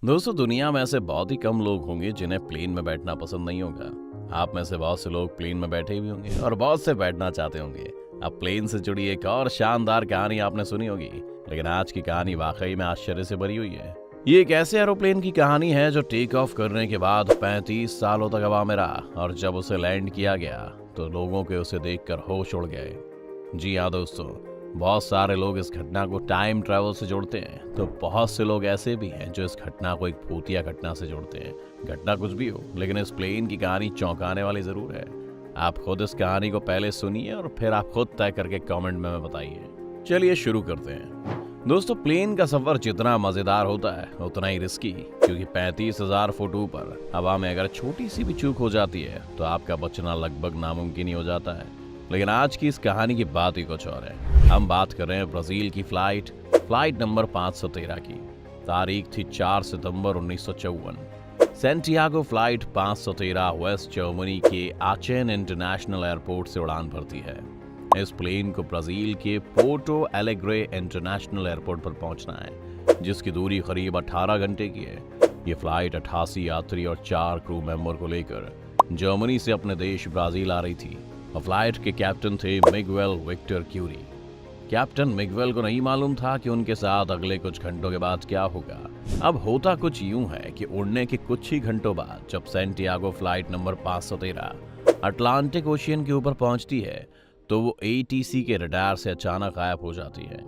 दोस्तों, दुनिया में ऐसे बहुत ही कम लोग होंगे जिन्हें प्लेन में बैठना पसंद नहीं होगा। आप में से बहुत से लोग प्लेन में बैठे भी होंगे और बहुत से बैठना चाहते होंगे। अब प्लेन से जुड़ी एक और शानदार कहानी आपने सुनी होगी, लेकिन आज की कहानी वाकई में आश्चर्य से भरी हुई है। ये एक ऐसे एरोप्लेन की कहानी है जो टेक ऑफ करने के बाद 35 सालों तक हवा में रहा, और जब उसे लैंड किया गया तो लोगों के उसे देखकर होश उड़ गए। जी हाँ दोस्तों, बहुत सारे लोग इस घटना को टाइम ट्रैवल से जोड़ते हैं, तो बहुत से लोग ऐसे भी हैं जो इस घटना को एक भूतिया घटना से जोड़ते हैं। घटना कुछ भी हो, लेकिन इस प्लेन की कहानी चौंकाने वाली जरूर है। आप खुद इस कहानी को पहले सुनिए और फिर आप खुद तय करके कमेंट में बताइए। चलिए शुरू करते हैं। दोस्तों, प्लेन का सफर जितना मजेदार होता है उतना ही रिस्की, क्योंकि 35,000 फुट ऊपर हवा में अगर छोटी सी भी चूक हो जाती है तो आपका बचना लगभग नामुमकिन ही हो जाता है। लेकिन आज की इस कहानी की बात ही कुछ और है। हम बात कर रहे हैं ब्राजील की फ्लाइट नंबर 513 की। तारीख थी 4 सितंबर 1954। सेंटियागो फ्लाइट 513 वेस्ट जर्मनी के आचेन इंटरनेशनल एयरपोर्ट से उड़ान भरती है। इस प्लेन को ब्राजील के पोर्टो एलेग्रे इंटरनेशनल एयरपोर्ट पर पहुंचना है, जिसकी दूरी करीब 18 घंटे की है। ये फ्लाइट 88 यात्री और 4 क्रू मेंबर को लेकर जर्मनी से अपने देश ब्राजील आ रही थी। और फ्लाइट के कैप्टन थे Miguel Victor Curie. Captain Miguel को नहीं मालूम था कि उनके साथ अगले कुछ घंटों के बाद क्या होगा। अब होता कुछ यूं है कि उड़ने के कुछ ही घंटों बाद जब Santiago flight number 513 Atlantic ocean के ऊपर पहुंचती है तो वो एटीसी के रडार से अचानक गायब हो जाती है।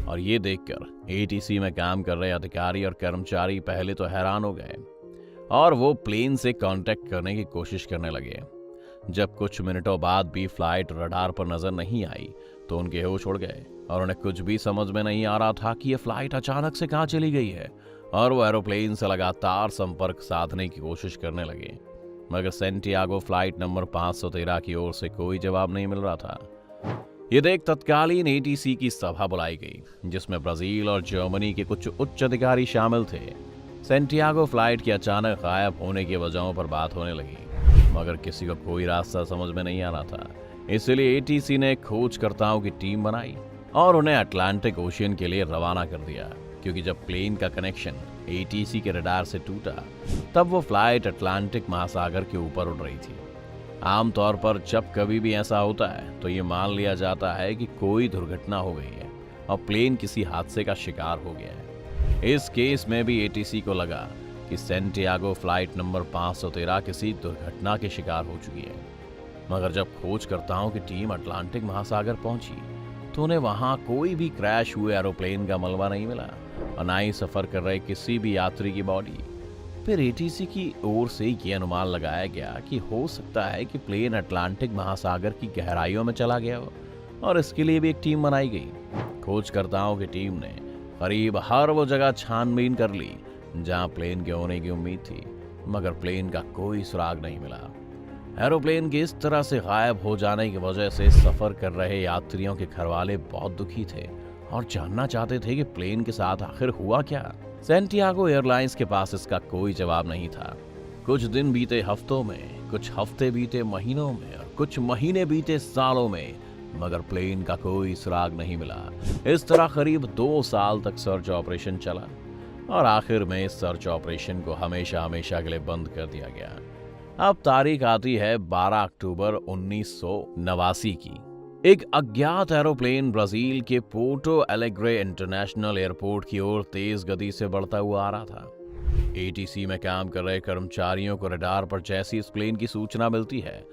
और ये देखकर एटीसी में काम कर रहे अधिकारी और कर्मचारी पहले तो हैरान हो गए और वो प्लेन से कांटेक्ट करने की कोशिश करने लगे। जब कुछ मिनटों बाद भी फ्लाइट रडार पर नजर नहीं आई तो उनके होश उड़ गए और उन्हें कुछ भी समझ में नहीं आ रहा था कि यह फ्लाइट अचानक से कहां चली गई है। और वो एरोप्लेन से लगातार संपर्क साधने की कोशिश करने लगे, मगर सेंटियागो फ्लाइट नंबर 513 की ओर से कोई जवाब नहीं मिल रहा था। ये देख तत्कालीन एटीसी की सभा बुलाई गई, जिसमें ब्राजील और जर्मनी के कुछ उच्च अधिकारी शामिल थे। सेंटियागो फ्लाइट के अचानक गायब होने की वजहों पर बात होने लगी, मगर किसी को कोई रास्ता समझ में नहीं आ रहा था। इसलिए एटीसी ने खोजकर्ताओं की टीम बनाई और उन्हें अटलांटिक ओशियन के लिए रवाना कर दिया, क्योंकि जब प्लेन का कनेक्शन एटीसी के रडार से टूटा तब वो फ्लाइट अटलांटिक महासागर के ऊपर उड़ रही थी। आमतौर पर जब कभी भी ऐसा होता है तो ये मान लिया जाता है कि कोई दुर्घटना हो गई है और प्लेन किसी हादसे का शिकार हो गया है। इस केस में भी एटीसी को लगा कि सेंटियागो फ्लाइट नंबर 513 किसी दुर्घटना के शिकार हो चुकी है। मगर जब खोजकर्ताओं की टीम अटलांटिक महासागर पहुंची तो उन्हें वहां कोई भी क्रैश हुए एरोप्लेन का मलबा नहीं मिला और ना ही सफर कर रहे किसी भी यात्री की बॉडी। फिर एटीसी की ओर से ये अनुमान लगाया गया कि हो सकता है कि प्लेन अटलांटिक महासागर की गहराइयों में चला गया हो, और इसके लिए भी एक टीम बनाई गई। खोजकर्ताओं की टीम ने करीब हर वो जगह छानबीन कर ली जहां प्लेन के होने की उम्मीद थी, मगर प्लेन का कोई सुराग नहीं मिला। एरोप्लेन के इस तरह से गायब हो जाने की वजह से सफर कर रहे यात्रियों के घरवाले बहुत दुखी थे और जानना चाहते थे कि प्लेन के साथ आखिर हुआ क्या। सेंटियागो एयरलाइंस के पास इसका कोई जवाब नहीं था। कुछ दिन बीते हफ्तों में, कुछ हफ्ते बीते महीनों में और कुछ महीने बीते सालों में, मगर प्लेन का कोई सुराग नहीं मिला। इस तरह करीब 2 साल तक सर्च ऑपरेशन चला और आखिर में इस सर्च ऑपरेशन को हमेशा हमेशा के लिए बंद कर दिया गया। अब तारीख आती है 12 अक्टूबर 1989 की। एक अज्ञात एरोप्लेन ब्राजील के पोर्टो एलेग्रे इंटरनेशनल एयरपोर्ट की ओर तेज गति से बढ़ता हुआ आ रहा था। एटीसी में काम कर रहे कर्मचारियों को रडार पर जैसी इस प्लेन की सूचना मिलती है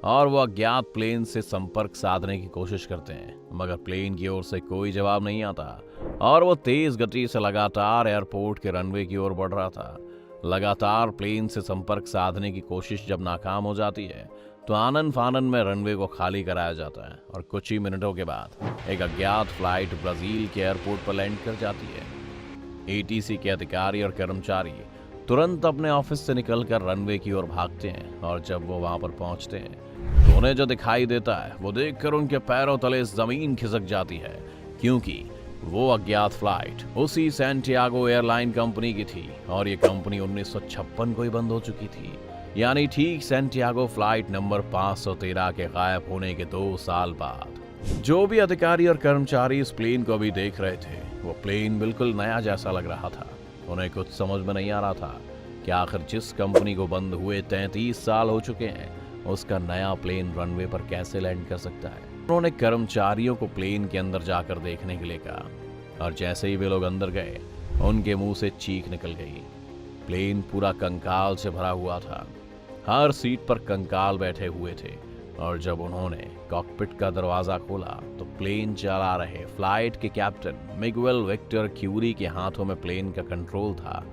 और वो अज्ञात प्लेन से संपर्क साधने की कोशिश करते हैं, मगर प्लेन की ओर से कोई जवाब नहीं आता और वो तेज गति से लगातार एयरपोर्ट के रनवे की ओर बढ़ रहा था। लगातार प्लेन से संपर्क साधने की कोशिश जब नाकाम हो जाती है तो आनन फानन में रनवे को खाली कराया जाता है और कुछ ही मिनटों के बाद एक अज्ञात फ्लाइट ब्राजील के एयरपोर्ट पर लैंड कर जाती है। एटीसी के अधिकारी और कर्मचारी तुरंत अपने ऑफिस से निकलकर रनवे की ओर भागते हैं और जब वो वहां पर पहुंचते हैं तो उन्हें जो दिखाई देता है वो देखकर उनके पैरों तले जमीन खिसक जाती है, क्योंकि वो अज्ञात फ्लाइट उसी सेंटियागो एयरलाइन कंपनी की थी और ये कंपनी 1956 को ही बंद हो चुकी थी। यानी ठीक सेंटियागो फ्लाइट नंबर 513 के गायब होने के 2 साल बाद। जो भी अधिकारी और कर्मचारी इस प्लेन को अभी देख रहे थे वो प्लेन बिल्कुल नया जैसा लग रहा था। उन्हें कुछ समझ में नहीं आ रहा था कि आखिर जिस कंपनी को बंद हुए 33 साल हो चुके हैं, उसका नया प्लेन रनवे पर कैसे लैंड कर सकता है। उन्होंने कर्मचारियों को प्लेन के अंदर जाकर देखने के लिए कहा और जैसे ही वे लोग अंदर गए, उनके मुंह से चीख निकल गई। प्लेन पूरा कंकाल से भरा हुआ था। हर सीट पर कंकाल बैठे हुए थे और जब उन्होंने कॉकपिट का दरवाजा खोला तो प्लेन चला रहे फ्लाइट के कैप्टन मिगुएल विक्टर क्यूरी के हाथों में प्लेन का कंट्रोल था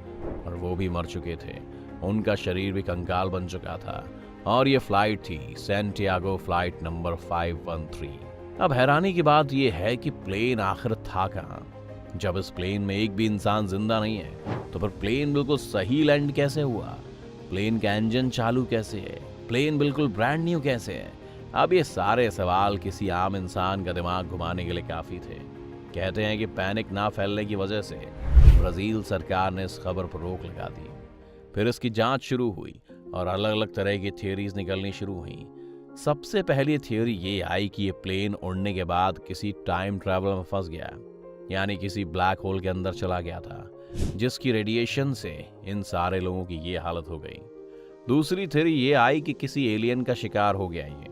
और वो भी मर चुके थे। उनका शरीर भी कंकाल बन चुका था और ये फ्लाइट थी सैंटियागो फ्लाइट नंबर 513। अब हैरानी की बात यह है कि प्लेन आखिर था कहां? जब इस प्लेन में एक भी इंसान जिंदा नहीं है तो फिर प्लेन बिल्कुल सही लैंड कैसे हुआ? प्लेन का इंजन चालू कैसे है? प्लेन बिल्कुल ब्रांड न्यू कैसे है? अब ये सारे सवाल किसी आम इंसान का दिमाग घुमाने के लिए काफी थे। कहते हैं कि पैनिक ना फैलने की वजह से ब्राजील सरकार ने इस खबर पर रोक लगा दी। फिर इसकी जांच शुरू हुई और अलग अलग तरह की थियरीज निकलनी शुरू हुई। सबसे पहली थियरी ये आई कि ये प्लेन उड़ने के बाद किसी टाइम ट्रैवल में फंस गया, यानी किसी ब्लैक होल के अंदर चला गया था, जिसकी रेडिएशन से इन सारे लोगों की ये हालत हो गई। दूसरी थ्योरी ये आई कि किसी एलियन का शिकार हो गया ये,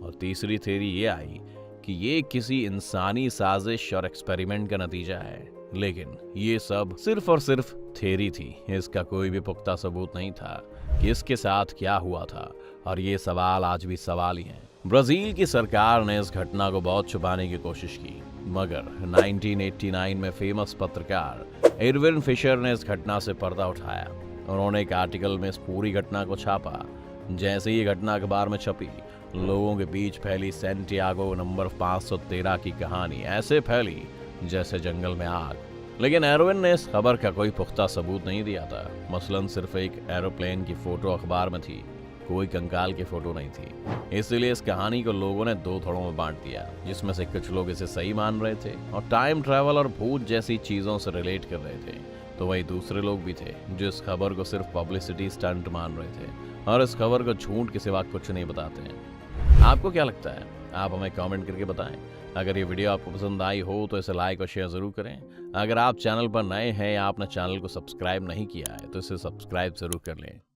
और तीसरी थ्योरी ये आई कि ये किसी इंसानी साजिश और एक्सपेरिमेंट का नतीजा है। लेकिन ये सब सिर्फ और सिर्फ थ्योरी थी। इसका कोई भी पुख्ता सबूत नहीं था कि इसके साथ क्या हुआ था, और ये सवाल आज भी सवाल ही हैं। ब्राजील की सरकार ने इस घटना को बहुत छुपाने की कोशिश की, मगर 1989 में फेमस पत्रकार एरविन फिशर ने इस घटना से पर्दा उठाया। उन्होंने एक आर्टिकल में इस पूरी घटना को छापा। जैसे ही घटना अखबार में छपी, लोगों के बीच फैली सैंटियागो नंबर 513 की कहानी ऐसे फैली जैसे जंगल में आग। लेकिन एरविन ने इस खबर का कोई पुख्ता सबूत नहीं दिया था। मसलन सिर्फ एक एरोप्लेन की फोटो अखबार में थी, कोई कंकाल की फोटो नहीं थी। इसलिए इस कहानी को लोगों ने दो थोड़ों में बांट दिया, जिसमें से कुछ लोग इसे सही मान रहे थे और टाइम ट्रैवल और भूत जैसी चीजों से रिलेट कर रहे थे, तो वही दूसरे लोग भी थे जो इस खबर को सिर्फ पब्लिसिटी स्टंट मान रहे थे और इस खबर को झूठ के सिवा कुछ नहीं बताते हैं। आपको क्या लगता है? आप हमें कमेंट करके बताएं। अगर ये वीडियो आपको पसंद आई हो तो इसे लाइक और शेयर जरूर करें। अगर आप चैनल पर नए हैं या आपने चैनल को सब्सक्राइब नहीं किया है तो इसे सब्सक्राइब जरूर कर लें।